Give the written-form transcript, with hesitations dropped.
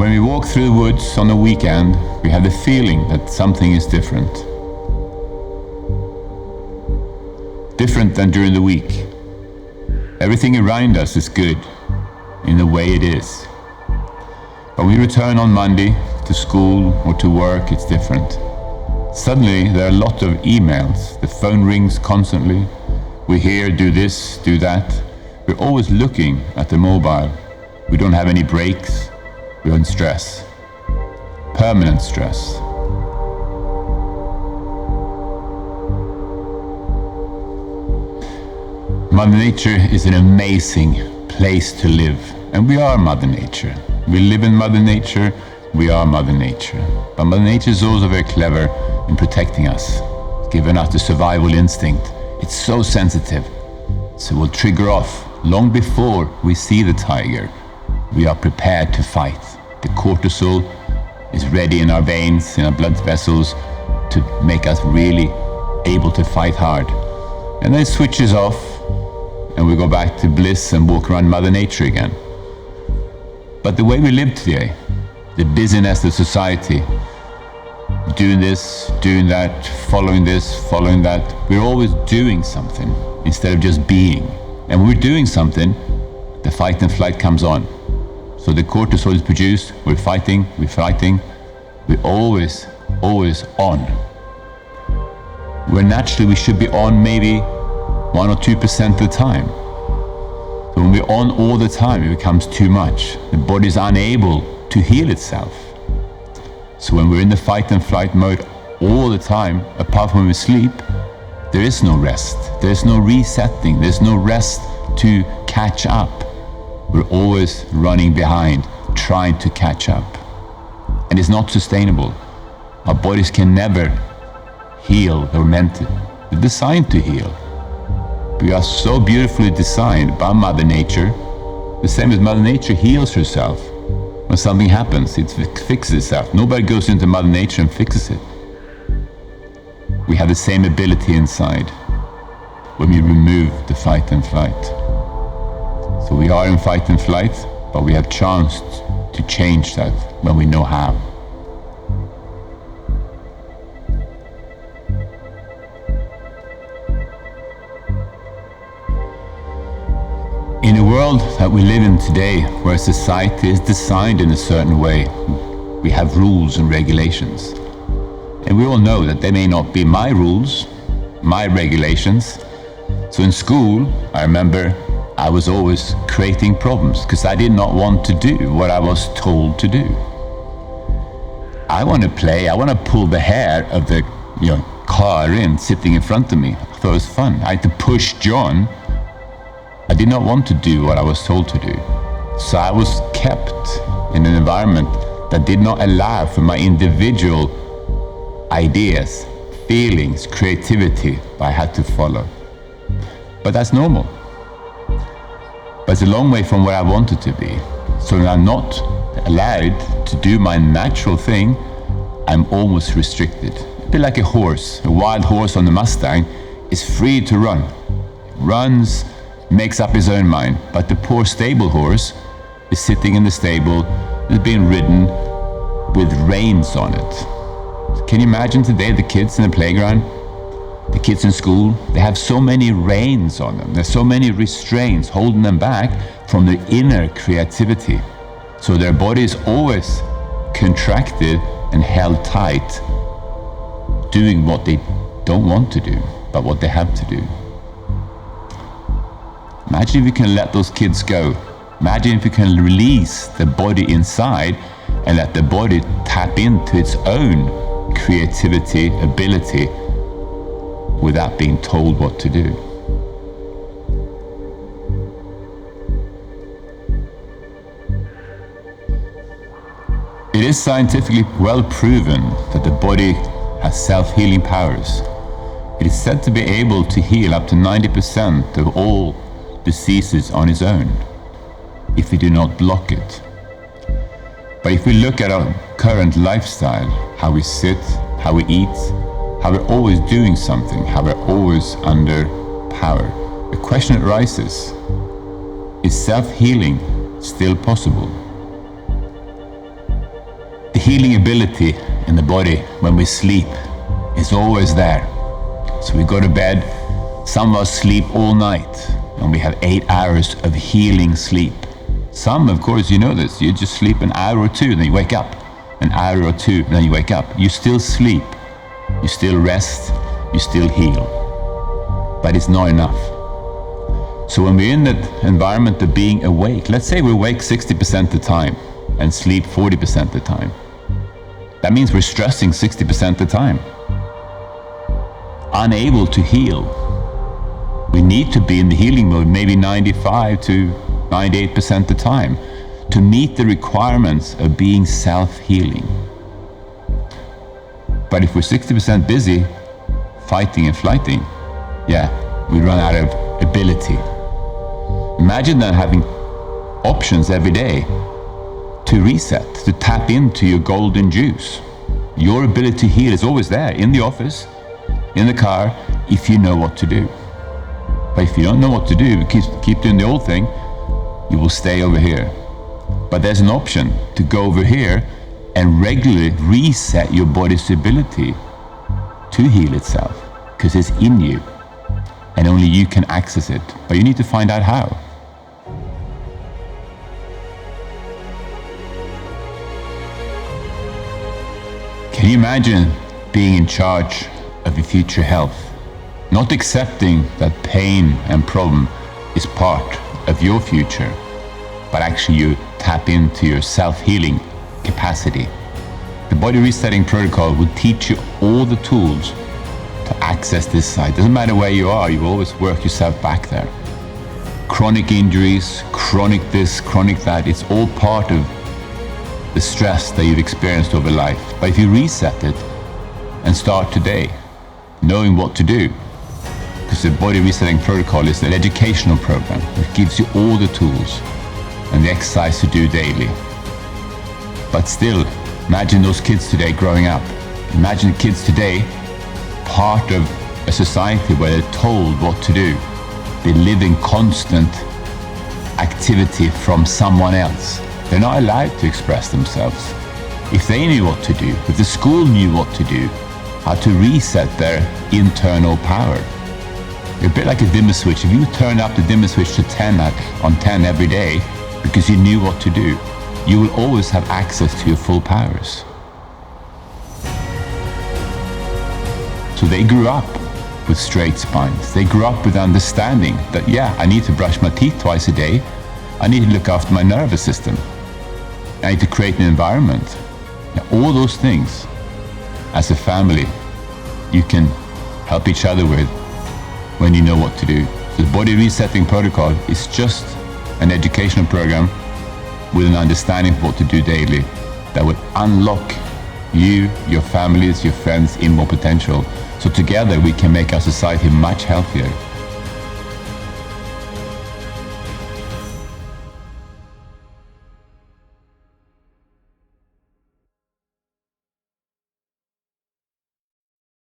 When we walk through the woods on a weekend, we have the feeling that something is different. Different than during the week. Everything around us is good in the way it is. But when we return on Monday to school or to work, it's different. Suddenly there are a lot of emails. The phone rings constantly. We hear, do this, do that. We're always looking at the mobile. We don't have any breaks. We're in stress. Permanent stress. Mother Nature is an amazing place to live. And we are Mother Nature. We live in Mother Nature. We are Mother Nature. But Mother Nature is also very clever in protecting us, giving us the survival instinct. It's so sensitive. So we'll trigger off long before we see the tiger. We are prepared to fight. The cortisol is ready in our veins, in our blood vessels, to make us really able to fight hard. And then it switches off, and we go back to bliss and walk around Mother Nature again. But the way we live today, the busyness of society, doing this, doing that, following this, following that, we're always doing something instead of just being. And when we're doing something, the fight and flight comes on. So the cortisol is produced, we're fighting, we're always on. Where naturally we should be on maybe 1 or 2% of the time. So when we're on all the time, it becomes too much. The body's unable to heal itself. So when we're in the fight and flight mode all the time, apart from when we sleep, there is no rest. There's no resetting. There's no rest to catch up. We're always running behind, trying to catch up. And it's not sustainable. Our bodies can never heal. They're meant to. They're designed to heal. We are so beautifully designed by Mother Nature. The same as Mother Nature heals herself. When something happens, it fixes itself. Nobody goes into Mother Nature and fixes it. We have the same ability inside when we remove the fight and flight. So we are in fight and flight, but we have chance to change that when we know how. In a world that we live in today, where society is designed in a certain way, we have rules and regulations. And we all know that they may not be my rules, my regulations. So in school, I remember I was always creating problems because I did not want to do what I was told to do. I want to play, I want to pull the hair of the car sitting in front of me. I thought it was fun. I had to push John. I did not want to do what I was told to do. So I was kept in an environment that did not allow for my individual ideas, feelings, creativity that I had to follow. But that's normal. But it's a long way from where I wanted to be. So when I'm not allowed to do my natural thing, I'm almost restricted. A bit like a horse. A wild horse on the Mustang is free to run. Runs, makes up his own mind. But the poor stable horse is sitting in the stable, is being ridden with reins on it. Can you imagine today the kids in the playground, the kids in school, they have so many reins on them. There's so many restraints holding them back from their inner creativity. So their body is always contracted and held tight, doing what they don't want to do, but what they have to do. Imagine if we can let those kids go. Imagine if we can release the body inside and let the body tap into its own creativity, ability, without being told what to do. It is scientifically well proven that the body has self-healing powers. It is said to be able to heal up to 90% of all diseases on its own, if we do not block it. But if we look at our current lifestyle, how we sit, how we eat, how we're always doing something, how we're always under power, the question arises, is self-healing still possible? The healing ability in the body when we sleep is always there. So we go to bed, some of us sleep all night, and we have 8 hours of healing sleep. Some, of course, you know this, you just sleep an hour or two, then you wake up. An hour or two, then you wake up. You still sleep, you still rest, you still heal. But it's not enough. So when we're in that environment of being awake, let's say we're awake 60% of the time and sleep 40% of the time. That means we're stressing 60% of the time. Unable to heal. We need to be in the healing mode maybe 95 to 98% of the time to meet the requirements of being self-healing. But if we're 60% busy fighting and flighting, yeah, we run out of ability. Imagine then having options every day to reset, to tap into your golden juice. Your ability to heal is always there, in the office, in the car, if you know what to do. But if you don't know what to do, keep doing the old thing, you will stay over here. But there's an option to go over here and regularly reset your body's ability to heal itself, because it's in you, and only you can access it. But you need to find out how. Can you imagine being in charge of your future health? Not accepting that pain and problem is part of your future, but actually you tap into your self-healing capacity. The body resetting protocol will teach you all the tools to access this side. Doesn't matter where you are, you will always work yourself back there. Chronic injuries, chronic this, chronic that, it's all part of the stress that you've experienced over life. But if you reset it and start today, knowing what to do, because the body resetting protocol is an educational program that gives you all the tools and the exercise to do daily. But still, imagine those kids today growing up. Imagine kids today part of a society where they're told what to do. They live in constant activity from someone else. They're not allowed to express themselves. If they knew what to do, if the school knew what to do, how to reset their internal power. You're a bit like a dimmer switch. If you turn up the dimmer switch to 10 on 10 every day because you knew what to do, you will always have access to your full powers. So they grew up with straight spines. They grew up with understanding that, yeah, I need to brush my teeth twice a day. I need to look after my nervous system. I need to create an environment. Now, all those things, as a family, you can help each other with when you know what to do. So the body resetting protocol is just an educational program with an understanding of what to do daily that will unlock you, your families, your friends' inborn potential. So together we can make our society much healthier.